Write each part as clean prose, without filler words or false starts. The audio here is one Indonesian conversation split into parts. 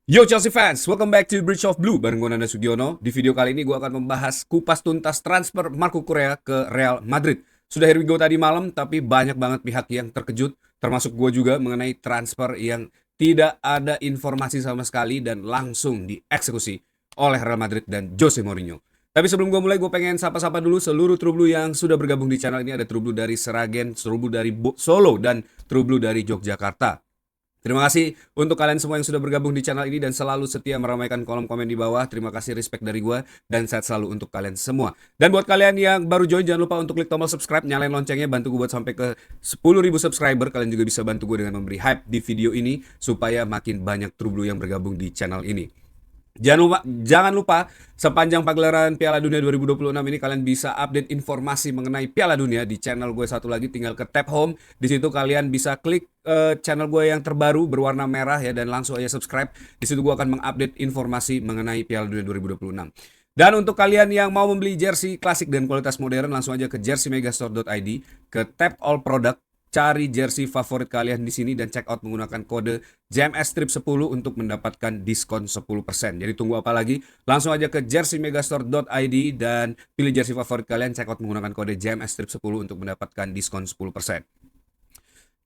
Yo Chelsea fans, welcome back to Bridge of Blue bareng gue Nanda Sugiono. Di video kali ini gue akan membahas kupas tuntas transfer Marco Correa ke Real Madrid. Sudah here we go tadi malam, tapi banyak banget pihak yang terkejut, termasuk gue juga mengenai transfer yang tidak ada informasi sama sekali dan langsung dieksekusi oleh Real Madrid dan Jose Mourinho. Tapi sebelum gue mulai, gue pengen sapa-sapa dulu seluruh True Blue yang sudah bergabung di channel ini. Ada True Blue dari Seragen, True Blue dari Solo, dan True Blue dari Yogyakarta. Terima kasih untuk kalian semua yang sudah bergabung di channel ini dan selalu setia meramaikan kolom komen di bawah. Terima kasih, respect dari gue, dan sehat selalu untuk kalian semua. Dan buat kalian yang baru join, jangan lupa untuk klik tombol subscribe, nyalain loncengnya, bantu gue buat sampai ke 10.000 subscriber. Kalian juga bisa bantu gue dengan memberi hype di video ini supaya makin banyak True Blue yang bergabung di channel ini. Jangan lupa sepanjang pagelaran Piala Dunia 2026 ini kalian bisa update informasi mengenai Piala Dunia di channel gue satu lagi, tinggal ke tab home. Di situ kalian bisa klik channel gue yang terbaru berwarna merah ya dan langsung aja subscribe. Di situ gue akan mengupdate informasi mengenai Piala Dunia 2026. Dan untuk kalian yang mau membeli jersey klasik dan kualitas modern, langsung aja ke jerseymegastore.id, ke tab all product, cari jersey favorit kalian di sini dan check out menggunakan kode JMS Strip 10 untuk mendapatkan diskon 10%. Jadi tunggu apa lagi? Langsung aja ke jerseymegastore.id dan pilih jersey favorit kalian, check out menggunakan kode JMS Strip 10 untuk mendapatkan diskon 10%.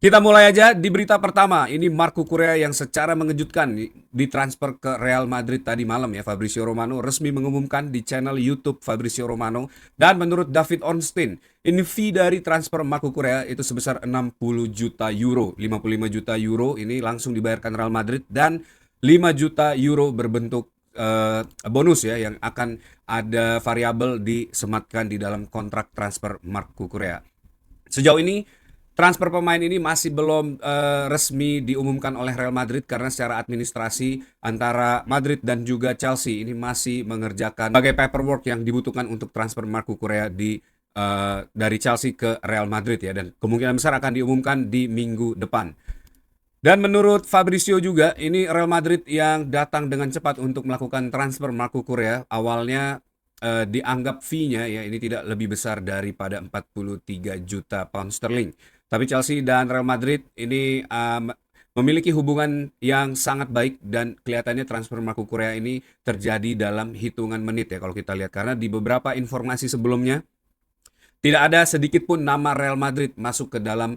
Kita mulai aja di berita pertama. Ini Marco Correa yang secara mengejutkan ditransfer ke Real Madrid tadi malam ya. Fabrizio Romano resmi mengumumkan di channel YouTube Fabrizio Romano. Dan menurut David Ornstein, ini fee dari transfer Marco Correa itu sebesar 60 juta euro. 55 juta euro ini langsung dibayarkan Real Madrid dan 5 juta euro berbentuk bonus ya yang akan ada variabel disematkan di dalam kontrak transfer Marco Correa. Sejauh ini transfer pemain ini masih belum resmi diumumkan oleh Real Madrid karena secara administrasi antara Madrid dan juga Chelsea ini masih mengerjakan berbagai paperwork yang dibutuhkan untuk transfer Marco Correa dari Chelsea ke Real Madrid ya, dan kemungkinan besar akan diumumkan di minggu depan. Dan menurut Fabrizio juga, ini Real Madrid yang datang dengan cepat untuk melakukan transfer Marco Correa. Awalnya dianggap fee-nya ya ini tidak lebih besar daripada 43 juta pound sterling. Tapi Chelsea dan Real Madrid ini memiliki hubungan yang sangat baik dan kelihatannya transfer Marco Correa ini terjadi dalam hitungan menit ya kalau kita lihat. Karena di beberapa informasi sebelumnya tidak ada sedikit pun nama Real Madrid masuk ke dalam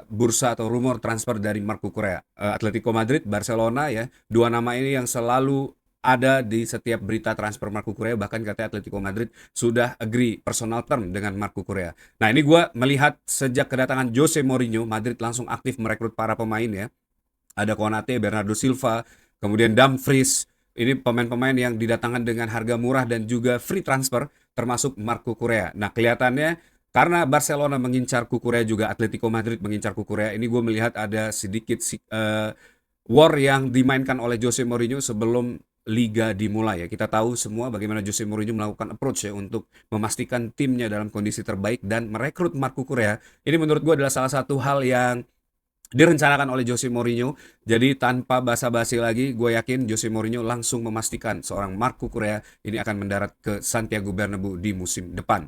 bursa atau rumor transfer dari Marco Correa. Atletico Madrid, Barcelona ya, dua nama ini yang selalu ada di setiap berita transfer Marco Correa. Bahkan katanya Atletico Madrid sudah agree personal term dengan Marco Correa. Nah ini gue melihat sejak kedatangan Jose Mourinho, Madrid langsung aktif merekrut para pemain ya. Ada Konate, Bernardo Silva, kemudian Dumfries. Ini pemain-pemain yang didatangkan dengan harga murah dan juga free transfer, termasuk Marco Correa. Nah kelihatannya karena Barcelona mengincar Cucurella, juga Atletico Madrid mengincar Cucurella, ini gue melihat ada sedikit war yang dimainkan oleh Jose Mourinho sebelum liga dimulai ya. Kita tahu semua bagaimana Jose Mourinho melakukan approach ya untuk memastikan timnya dalam kondisi terbaik dan merekrut Marco Correa. Ini menurut gue adalah salah satu hal yang direncanakan oleh Jose Mourinho. Jadi tanpa basa-basi lagi, gue yakin Jose Mourinho langsung memastikan seorang Marco Correa ini akan mendarat ke Santiago Bernabeu di musim depan.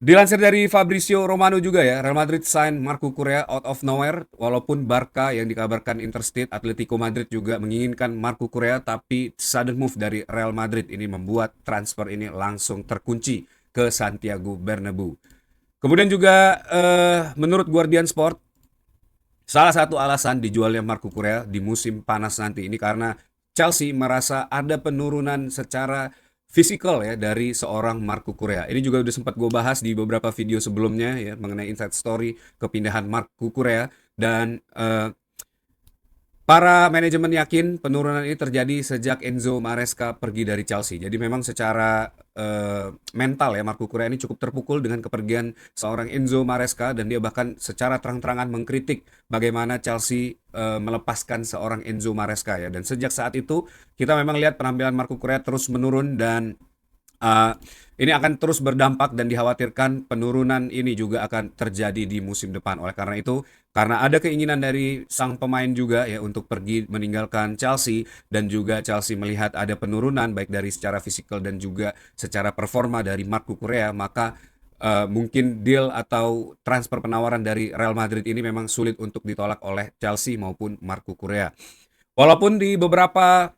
Dilansir dari Fabrizio Romano juga ya, Real Madrid sign Marco Correa out of nowhere, walaupun Barca yang dikabarkan interstate, Atletico Madrid juga menginginkan Marco Correa, tapi sudden move dari Real Madrid ini membuat transfer ini langsung terkunci ke Santiago Bernabeu. Kemudian juga menurut Guardian Sport, salah satu alasan dijualnya Marco Correa di musim panas nanti ini karena Chelsea merasa ada penurunan secara fisikal ya dari seorang Marco Correa. Ini juga udah sempat gue bahas di beberapa video sebelumnya ya mengenai inside story kepindahan Marco Correa, dan para manajemen yakin penurunan ini terjadi sejak Enzo Maresca pergi dari Chelsea. Jadi memang secara mental ya Marco Correa ini cukup terpukul dengan kepergian seorang Enzo Maresca, dan dia bahkan secara terang-terangan mengkritik bagaimana Chelsea melepaskan seorang Enzo Maresca ya. Dan sejak saat itu kita memang lihat penampilan Marco Correa terus menurun, dan Uh, ini akan terus berdampak dan dikhawatirkan penurunan ini juga akan terjadi di musim depan. Oleh karena itu, karena ada keinginan dari sang pemain juga ya untuk pergi meninggalkan Chelsea, dan juga Chelsea melihat ada penurunan baik dari secara fisikal dan juga secara performa dari Marco Correa, maka mungkin deal atau transfer penawaran dari Real Madrid ini memang sulit untuk ditolak oleh Chelsea maupun Marco Correa. Walaupun di beberapa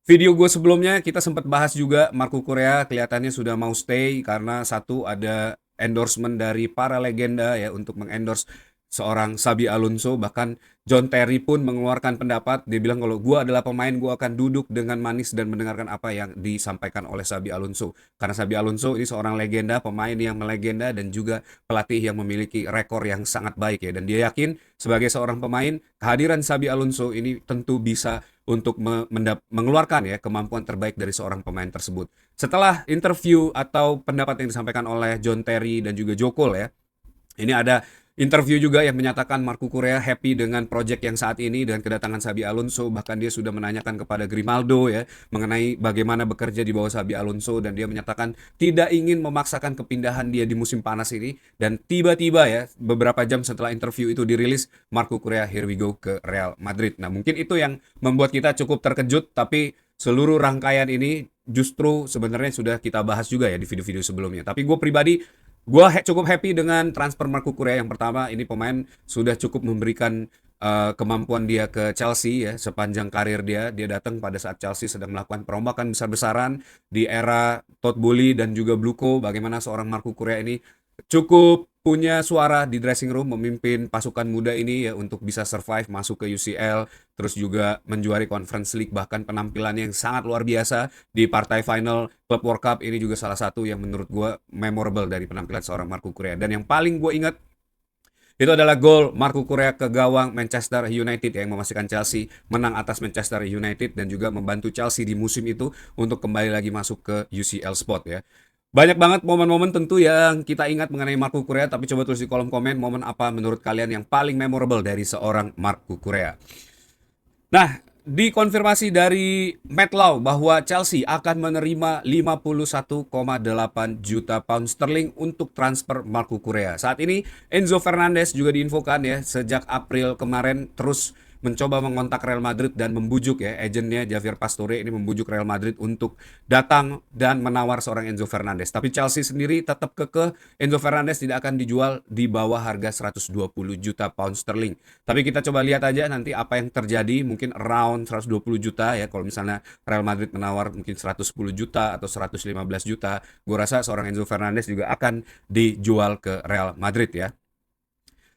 video gue sebelumnya kita sempat bahas juga Marco Correa kelihatannya sudah mau stay karena satu ada endorsement dari para legenda ya untuk mengendorse seorang Xabi Alonso. Bahkan John Terry pun mengeluarkan pendapat, dia bilang kalau gue adalah pemain gue akan duduk dengan manis dan mendengarkan apa yang disampaikan oleh Xabi Alonso, karena Xabi Alonso ini seorang legenda, pemain yang melegenda dan juga pelatih yang memiliki rekor yang sangat baik ya, dan dia yakin sebagai seorang pemain kehadiran Xabi Alonso ini tentu bisa untuk mengeluarkan ya kemampuan terbaik dari seorang pemain tersebut. Setelah interview atau pendapat yang disampaikan oleh John Terry dan juga Jokol ya, ini ada interview juga yang menyatakan Marco Correa happy dengan proyek yang saat ini dengan kedatangan Xabi Alonso. Bahkan dia sudah menanyakan kepada Grimaldo ya mengenai bagaimana bekerja di bawah Xabi Alonso, dan dia menyatakan tidak ingin memaksakan kepindahan dia di musim panas ini. Dan tiba-tiba ya beberapa jam setelah interview itu dirilis, Marco Correa here we go ke Real Madrid. Nah, mungkin itu yang membuat kita cukup terkejut, tapi seluruh rangkaian ini justru sebenarnya sudah kita bahas juga ya di video-video sebelumnya. Tapi gue pribadi, gue cukup happy dengan transfer Marco Correa. Yang pertama, ini pemain sudah cukup memberikan kemampuan dia ke Chelsea ya sepanjang karir dia. Dia datang pada saat Chelsea sedang melakukan perombakan besar-besaran di era Todd Boehly dan juga Bluko. Bagaimana seorang Marco Correa ini cukup punya suara di dressing room, memimpin pasukan muda ini ya untuk bisa survive masuk ke UCL, terus juga menjuari Conference League, bahkan penampilannya yang sangat luar biasa di partai final Club World Cup ini juga salah satu yang menurut gue memorable dari penampilan seorang Marco Correa. Dan yang paling gue ingat itu adalah gol Marco Correa ke gawang Manchester United yang memastikan Chelsea menang atas Manchester United dan juga membantu Chelsea di musim itu untuk kembali lagi masuk ke UCL spot ya. Banyak banget momen-momen tentu yang kita ingat mengenai Marco Correa, tapi coba tulis di kolom komen momen apa menurut kalian yang paling memorable dari seorang Marco Correa. Nah, dikonfirmasi dari Matt Law bahwa Chelsea akan menerima 51,8 juta pound sterling untuk transfer Marco Correa. Saat ini Enzo Fernandez juga diinfokan ya sejak April kemarin terus mencoba mengontak Real Madrid dan membujuk ya agennya Javier Pastore ini membujuk Real Madrid untuk datang dan menawar seorang Enzo Fernandez. Tapi Chelsea sendiri tetap kekeh Enzo Fernandez tidak akan dijual di bawah harga 120 juta pound sterling. Tapi kita coba lihat aja nanti apa yang terjadi, mungkin around 120 juta ya kalau misalnya Real Madrid menawar mungkin 110 juta atau 115 juta. Gue rasa seorang Enzo Fernandez juga akan dijual ke Real Madrid ya.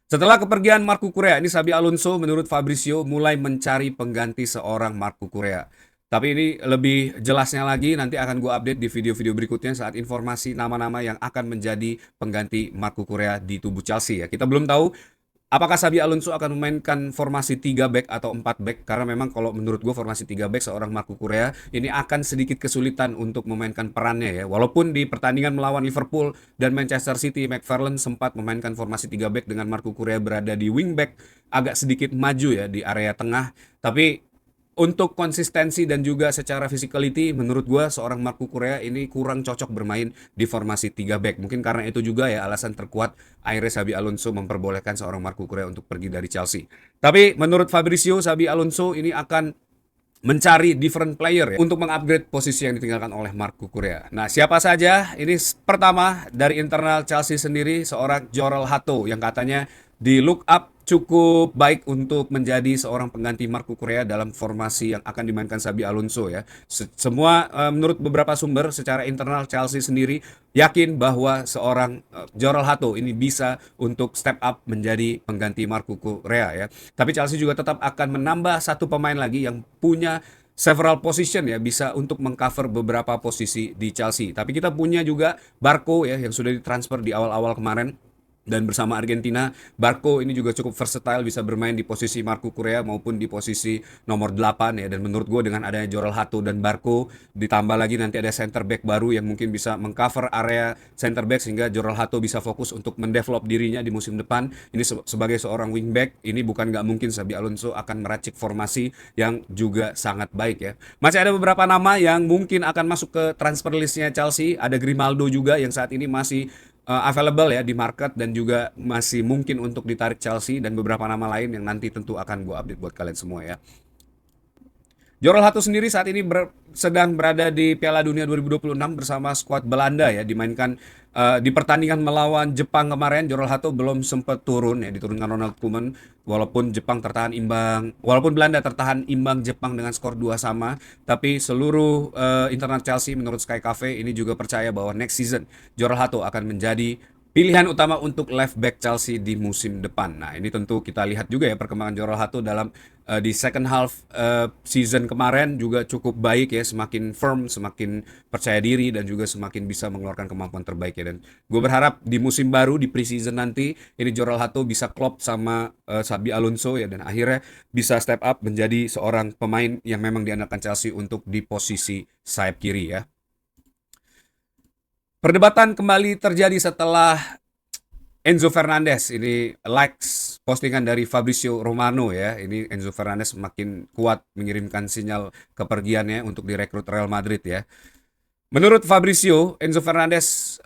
Setelah kepergian Marco Correa, ini Xabi Alonso menurut Fabrizio mulai mencari pengganti seorang Marco Correa. Tapi ini lebih jelasnya lagi nanti akan gue update di video-video berikutnya saat informasi nama-nama yang akan menjadi pengganti Marco Correa di tubuh Chelsea ya. Kita belum tahu apakah Xabi Alonso akan memainkan formasi 3 back atau 4 back, karena memang kalau menurut gue formasi 3 back seorang Marco Correa ini akan sedikit kesulitan untuk memainkan perannya ya. Walaupun di pertandingan melawan Liverpool dan Manchester City, McFarlane sempat memainkan formasi 3 back dengan Marco Correa berada di wing back agak sedikit maju ya di area tengah. Tapi untuk konsistensi dan juga secara physicality menurut gue seorang Marco Correa ini kurang cocok bermain di formasi 3 back. Mungkin karena itu juga ya alasan terkuat akhirnya Xabi Alonso memperbolehkan seorang Marco Correa untuk pergi dari Chelsea. Tapi menurut Fabrizio, Xabi Alonso ini akan mencari different player ya untuk mengupgrade posisi yang ditinggalkan oleh Marco Correa. Nah, siapa saja? Ini pertama dari internal Chelsea sendiri seorang Jorel Hato yang katanya di look up cukup baik untuk menjadi seorang pengganti Marco Correa dalam formasi yang akan dimainkan Xabi Alonso ya. Semua menurut beberapa sumber secara internal Chelsea sendiri yakin bahwa seorang Jorel Hato ini bisa untuk step up menjadi pengganti Marco Correa ya. Tapi Chelsea juga tetap akan menambah satu pemain lagi yang punya several position ya, bisa untuk mengcover beberapa posisi di Chelsea. Tapi kita punya juga Barco ya yang sudah ditransfer di awal-awal kemarin. Dan bersama Argentina, Barco ini juga cukup versatile, bisa bermain di posisi Marco Correa maupun di posisi nomor 8 ya. Dan menurut gue dengan adanya Jorel Hato dan Barco, ditambah lagi nanti ada center back baru yang mungkin bisa mengcover area center back sehingga Jorel Hato bisa fokus untuk mendevelop dirinya di musim depan. Ini sebagai seorang wingback, ini bukan nggak mungkin Xabi Alonso akan meracik formasi yang juga sangat baik ya. Masih ada beberapa nama yang mungkin akan masuk ke transfer listnya Chelsea. Ada Grimaldo juga yang saat ini masih available ya di market dan juga masih mungkin untuk ditarik Chelsea, dan beberapa nama lain yang nanti tentu akan gue update buat kalian semua ya. Jorrel Hato sendiri saat ini sedang berada di Piala Dunia 2026 bersama skuad Belanda ya, dimainkan di pertandingan melawan Jepang kemarin. Jorrel Hato belum sempat turun ya, diturunkan Ronald Koeman walaupun Belanda tertahan imbang Jepang dengan skor 2 sama, tapi seluruh internal Chelsea menurut Sky Cafe ini juga percaya bahwa next season Jorrel Hato akan menjadi pilihan utama untuk left back Chelsea di musim depan. Nah, ini tentu kita lihat juga ya perkembangan Jorrel Hato dalam di second half season kemarin juga cukup baik ya, semakin firm, semakin percaya diri dan juga semakin bisa mengeluarkan kemampuan terbaik ya. Dan gue berharap di musim baru di preseason nanti ini Jorrel Hato bisa klop sama Xabi Alonso ya, dan akhirnya bisa step up menjadi seorang pemain yang memang diandalkan Chelsea untuk di posisi sayap kiri ya. Perdebatan kembali terjadi setelah Enzo Fernandez ini likes postingan dari Fabrizio Romano ya. Ini Enzo Fernandez makin kuat mengirimkan sinyal kepergiannya untuk direkrut Real Madrid ya. Menurut Fabrizio, Enzo Fernandez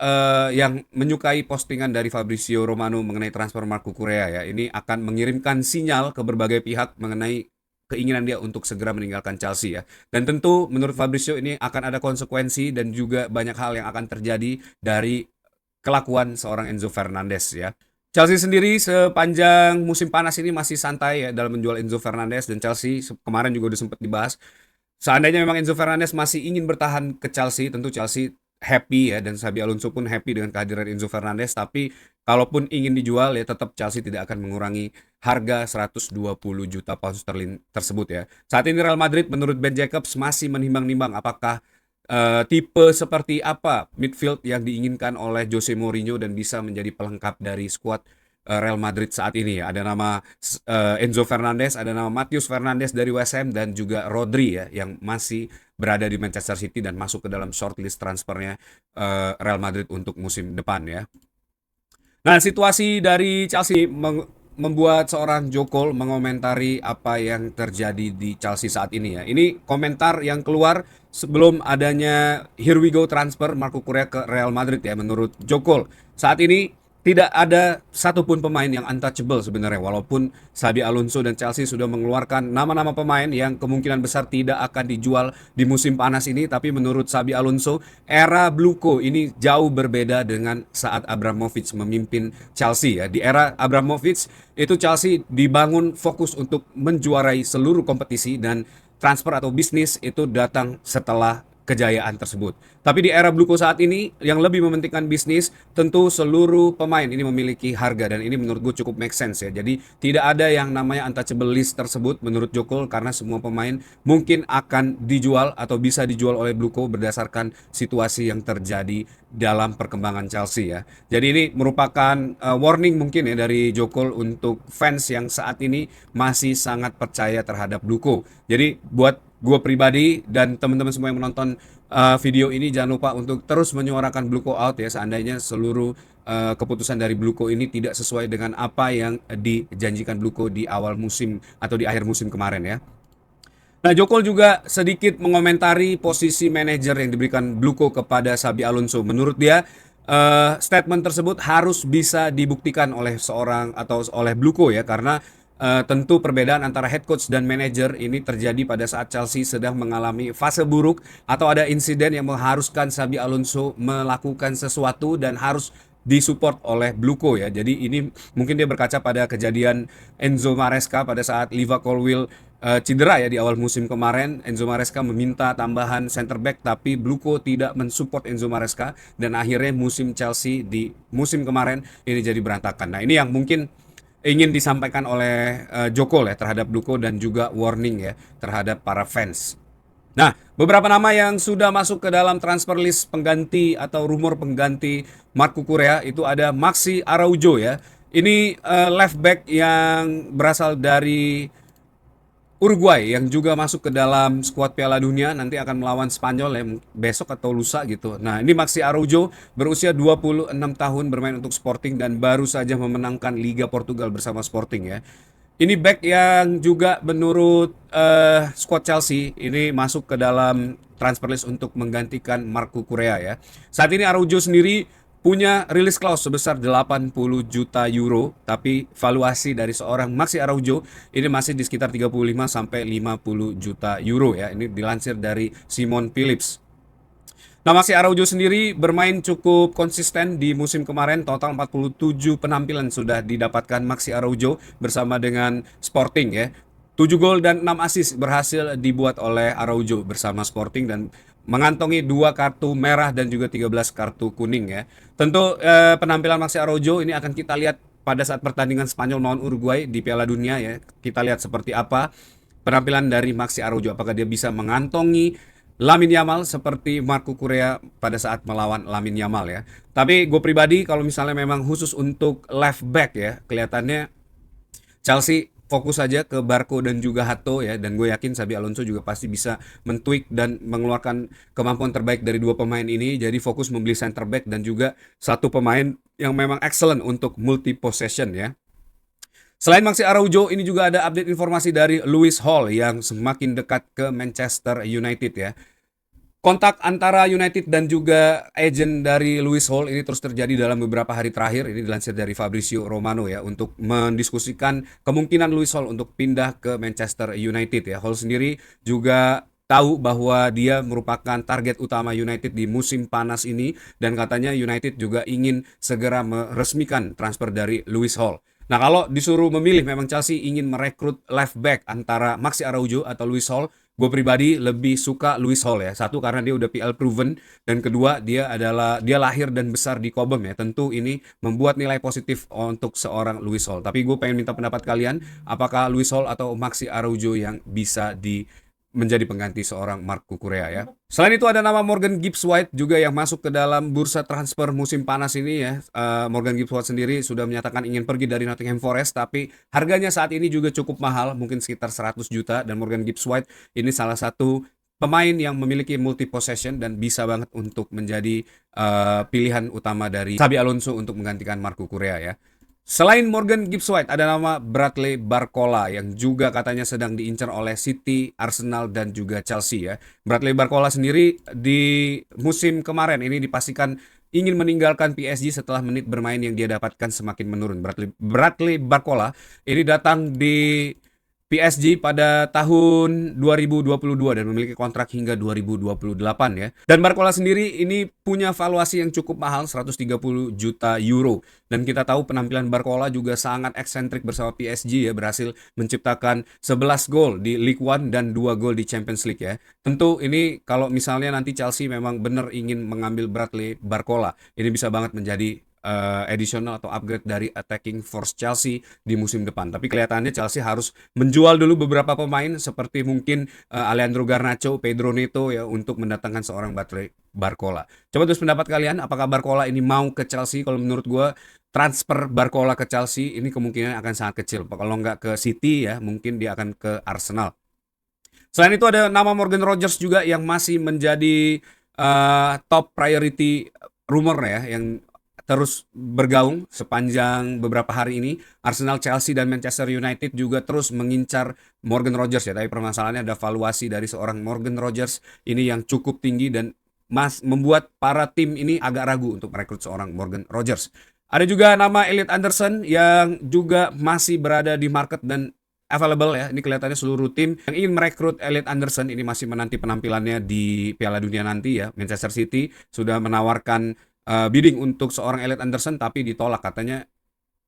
yang menyukai postingan dari Fabrizio Romano mengenai transfer Marco Correa ya, ini akan mengirimkan sinyal ke berbagai pihak mengenai keinginan dia untuk segera meninggalkan Chelsea ya. Dan tentu menurut Fabrizio ini akan ada konsekuensi dan juga banyak hal yang akan terjadi dari kelakuan seorang Enzo Fernandez ya. Chelsea sendiri sepanjang musim panas ini masih santai ya dalam menjual Enzo Fernandez, dan Chelsea kemarin juga udah sempat dibahas. Seandainya memang Enzo Fernandez masih ingin bertahan ke Chelsea, tentu Chelsea happy ya, dan Xabi Alonso pun happy dengan kehadiran Enzo Fernandez. Tapi kalaupun ingin dijual ya tetap Chelsea tidak akan mengurangi harga 120 juta pound sterling tersebut ya. Saat ini Real Madrid menurut Ben Jacobs masih menimbang-nimbang apakah tipe seperti apa midfield yang diinginkan oleh Jose Mourinho dan bisa menjadi pelengkap dari skuad Real Madrid saat ini ya. Ada nama Enzo Fernandez, ada nama Matheus Fernandes dari West Ham, dan juga Rodri ya yang masih berada di Manchester City dan masuk ke dalam shortlist transfernya Real Madrid untuk musim depan ya. Nah, situasi dari Chelsea membuat seorang Jokol mengomentari apa yang terjadi di Chelsea saat ini ya. Ini komentar yang keluar sebelum adanya here we go transfer Marco Correa ke Real Madrid ya. Menurut Jokol, saat ini tidak ada satupun pemain yang untouchable sebenarnya, walaupun Xabi Alonso dan Chelsea sudah mengeluarkan nama-nama pemain yang kemungkinan besar tidak akan dijual di musim panas ini. Tapi menurut Xabi Alonso, era Bluko ini jauh berbeda dengan saat Abramovich memimpin Chelsea ya. Di era Abramovich itu Chelsea dibangun fokus untuk menjuarai seluruh kompetisi, dan transfer atau bisnis itu datang setelah kejayaan tersebut. Tapi di era Bluko saat ini yang lebih mementingkan bisnis, tentu seluruh pemain ini memiliki harga, dan ini menurut gue cukup make sense ya. Jadi tidak ada yang namanya untouchable list tersebut menurut Jokol, karena semua pemain mungkin akan dijual atau bisa dijual oleh Bluko berdasarkan situasi yang terjadi dalam perkembangan Chelsea ya. Jadi ini merupakan warning mungkin ya dari Jokol untuk fans yang saat ini masih sangat percaya terhadap Bluko. Jadi buat gue pribadi dan teman-teman semua yang menonton video ini, jangan lupa untuk terus menyuarakan Bluko out ya, seandainya seluruh keputusan dari Bluko ini tidak sesuai dengan apa yang dijanjikan Bluko di awal musim atau di akhir musim kemarin ya. Nah, Jokol juga sedikit mengomentari posisi manajer yang diberikan Bluko kepada Xabi Alonso. Menurut dia, statement tersebut harus bisa dibuktikan oleh seorang atau oleh Bluko ya, karena tentu perbedaan antara head coach dan manajer ini terjadi pada saat Chelsea sedang mengalami fase buruk atau ada insiden yang mengharuskan Xabi Alonso melakukan sesuatu dan harus disupport oleh Bluko ya. Jadi ini mungkin dia berkaca pada kejadian Enzo Maresca pada saat Liva Colwill cedera ya di awal musim kemarin. Enzo Maresca meminta tambahan center back, tapi Bluko tidak mensupport Enzo Maresca, dan akhirnya musim Chelsea di musim kemarin ini jadi berantakan. Nah, ini yang mungkin ingin disampaikan oleh Jokol ya terhadap Bluko, dan juga warning ya terhadap para fans. Nah, beberapa nama yang sudah masuk ke dalam transfer list pengganti atau rumor pengganti Marco Correa itu ada Maxi Araujo ya. Ini left back yang berasal dari Uruguay yang juga masuk ke dalam skuad Piala Dunia, nanti akan melawan Spanyol ya, besok atau lusa gitu. Nah, ini Maxi Araujo berusia 26 tahun, bermain untuk Sporting dan baru saja memenangkan Liga Portugal bersama Sporting ya. Ini back yang juga menurut skuad Chelsea ini masuk ke dalam transfer list untuk menggantikan Marco Correa ya. Saat ini Araujo sendiri punya release clause sebesar 80 juta euro, tapi valuasi dari seorang Maxi Araujo ini masih di sekitar 35 sampai 50 juta euro ya. Ini dilansir dari Simon Phillips. Nah, Maxi Araujo sendiri bermain cukup konsisten di musim kemarin, total 47 penampilan sudah didapatkan Maxi Araujo bersama dengan Sporting ya. 7 gol dan 6 assist berhasil dibuat oleh Araujo bersama Sporting dan mengantongi 2 kartu merah dan juga 13 kartu kuning ya. Tentu penampilan Maxi Araujo ini akan kita lihat pada saat pertandingan Spanyol melawan Uruguay di Piala Dunia ya. Kita lihat seperti apa penampilan dari Maxi Araujo, apakah dia bisa mengantongi Lamine Yamal seperti Marco Correa pada saat melawan Lamine Yamal ya. Tapi gue pribadi kalau misalnya memang khusus untuk left back ya, kelihatannya Chelsea fokus saja ke Barco dan juga Hato ya, dan gue yakin Xabi Alonso juga pasti bisa mentweak dan mengeluarkan kemampuan terbaik dari dua pemain ini. Jadi fokus membeli center back dan juga satu pemain yang memang excellent untuk multi possession ya. Selain Maxi Araujo, ini juga ada update informasi dari Lewis Hall yang semakin dekat ke Manchester United ya. Kontak antara United dan juga agent dari Lewis Hall ini terus terjadi dalam beberapa hari terakhir. Ini dilansir dari Fabrizio Romano ya, untuk mendiskusikan kemungkinan Lewis Hall untuk pindah ke Manchester United ya. Hall sendiri juga tahu bahwa dia merupakan target utama United di musim panas ini, dan katanya United juga ingin segera meresmikan transfer dari Lewis Hall. Nah, kalau disuruh memilih, memang Chelsea ingin merekrut left back antara Maxi Araujo atau Lewis Hall. Gue pribadi lebih suka Lewis Hall ya. Satu, karena dia udah PL proven, dan kedua, dia lahir dan besar di Cobham ya. Tentu ini membuat nilai positif untuk seorang Lewis Hall. Tapi gue pengen minta pendapat kalian, apakah Lewis Hall atau Maxi Araujo yang bisa menjadi pengganti seorang Marc Cucurella ya. Selain itu ada nama Morgan Gibbs White juga yang masuk ke dalam bursa transfer musim panas ini ya. Morgan Gibbs White sendiri sudah menyatakan ingin pergi dari Nottingham Forest, tapi harganya saat ini juga cukup mahal, mungkin sekitar 100 juta, dan Morgan Gibbs White ini salah satu pemain yang memiliki multi possession dan bisa banget untuk menjadi pilihan utama dari Xabi Alonso untuk menggantikan Marc Cucurella ya. Selain Morgan Gibbs White, ada nama Bradley Barcola yang juga katanya sedang diincar oleh City, Arsenal, dan juga Chelsea ya. Bradley Barcola sendiri di musim kemarin ini dipastikan ingin meninggalkan PSG setelah menit bermain yang dia dapatkan semakin menurun. Bradley Barcola ini datang di PSG pada tahun 2022 dan memiliki kontrak hingga 2028 ya. Dan Barcola sendiri ini punya valuasi yang cukup mahal, 130 juta euro. Dan kita tahu penampilan Barcola juga sangat eksentrik bersama PSG ya, berhasil menciptakan 11 gol di League One dan 2 gol di Champions League ya. Tentu ini kalau misalnya nanti Chelsea memang benar ingin mengambil Bradley Barcola, ini bisa banget menjadi additional atau upgrade dari attacking force Chelsea di musim depan. Tapi kelihatannya Chelsea harus menjual dulu beberapa pemain seperti mungkin Alejandro Garnacho, Pedro Neto ya, untuk mendatangkan seorang Barcola. Coba terus pendapat kalian, apakah Barcola ini mau ke Chelsea? Kalau menurut gue, transfer Barcola ke Chelsea ini kemungkinan akan sangat kecil. Kalau nggak ke City ya, mungkin dia akan ke Arsenal. Selain itu ada nama Morgan Rogers juga yang masih menjadi top priority rumor ya, yang terus bergaung sepanjang beberapa hari ini. Arsenal, Chelsea, dan Manchester United juga terus mengincar Morgan Rogers ya. Tapi permasalahannya ada valuasi dari seorang Morgan Rogers ini yang cukup tinggi dan membuat para tim ini agak ragu untuk merekrut seorang Morgan Rogers. Ada juga nama Elliot Anderson yang juga masih berada di market dan available ya. Ini kelihatannya seluruh tim yang ingin merekrut Elliot Anderson ini masih menanti penampilannya di Piala Dunia nanti ya. Manchester City sudah menawarkan bidding untuk seorang Elliot Anderson, tapi ditolak. Katanya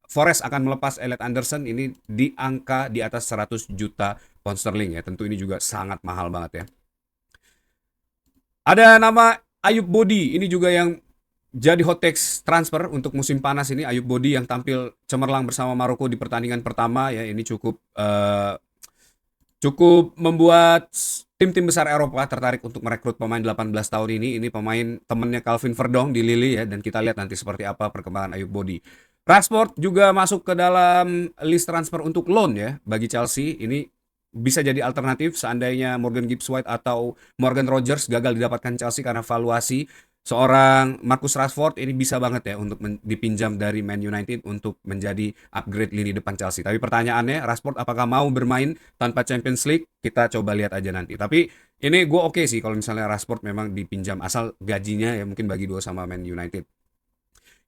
Forest akan melepas Elliot Anderson ini di angka di atas 100 juta pound sterling ya. Tentu ini juga sangat mahal banget ya. Ada nama Ayub Bodi, ini juga yang jadi hot takes transfer untuk musim panas ini. Ayub Bodi yang tampil cemerlang bersama Maroko di pertandingan pertama ya, ini cukup membuat tim-tim besar Eropa tertarik untuk merekrut pemain 18 tahun ini. Ini pemain temennya Calvin Verdong di Lille ya, dan kita lihat nanti seperti apa perkembangan Ayub Bodi. Rashford juga masuk ke dalam list transfer untuk loan ya bagi Chelsea. Ini bisa jadi alternatif seandainya Morgan Gibbs White atau Morgan Rogers gagal didapatkan Chelsea karena valuasi. Seorang Marcus Rashford ini bisa banget ya untuk dipinjam dari Man United untuk menjadi upgrade lini depan Chelsea. Tapi pertanyaannya, Rashford apakah mau bermain tanpa Champions League? Kita coba lihat aja nanti. Tapi ini gue oke sih kalau misalnya Rashford memang dipinjam, asal gajinya ya mungkin bagi dua sama Man United.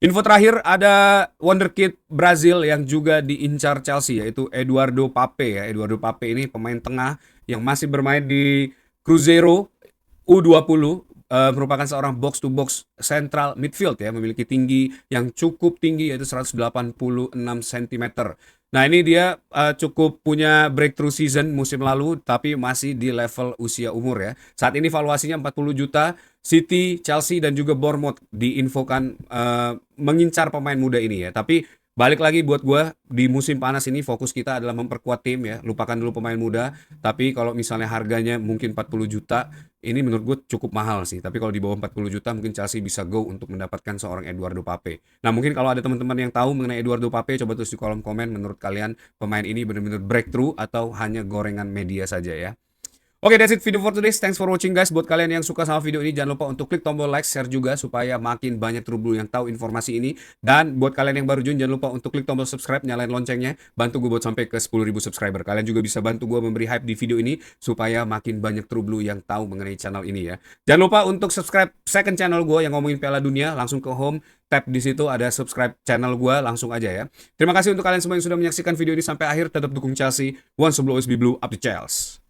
Info terakhir ada wonderkid Brazil yang juga diincar Chelsea yaitu Eduardo Pape ya. Eduardo Pape ini pemain tengah yang masih bermain di Cruzeiro U20, merupakan seorang box to box central midfield ya, memiliki tinggi yang cukup tinggi yaitu 186 cm. Nah, ini dia cukup punya breakthrough season musim lalu tapi masih di level usia umur ya. Saat ini valuasinya 40 juta. City, Chelsea dan juga Bournemouth diinfokan mengincar pemain muda ini ya. Tapi balik lagi buat gue di musim panas ini fokus kita adalah memperkuat tim ya. Lupakan dulu pemain muda. Tapi kalau misalnya harganya mungkin 40 juta, ini menurut gue cukup mahal sih. Tapi kalau di bawah 40 juta mungkin Chelsea bisa go untuk mendapatkan seorang Eduardo Pape. Nah, mungkin kalau ada teman-teman yang tahu mengenai Eduardo Pape, coba tulis di kolom komen menurut kalian pemain ini benar-benar breakthrough atau hanya gorengan media saja ya. Oke, that's it video for today. Thanks for watching guys. Buat kalian yang suka sama video ini, jangan lupa untuk klik tombol like, share juga supaya makin banyak True Blue yang tahu informasi ini. Dan buat kalian yang baru join, jangan lupa untuk klik tombol subscribe, nyalain loncengnya. Bantu gue buat sampai ke 10.000 subscriber. Kalian juga bisa bantu gue memberi hype di video ini supaya makin banyak True Blue yang tahu mengenai channel ini ya. Jangan lupa untuk subscribe second channel gue yang ngomongin Piala Dunia. Langsung ke home, tap di situ ada subscribe channel gue, langsung aja ya. Terima kasih untuk kalian semua yang sudah menyaksikan video ini sampai akhir. Tetap dukung Chelsea. One will always be blue, up the Chelsea.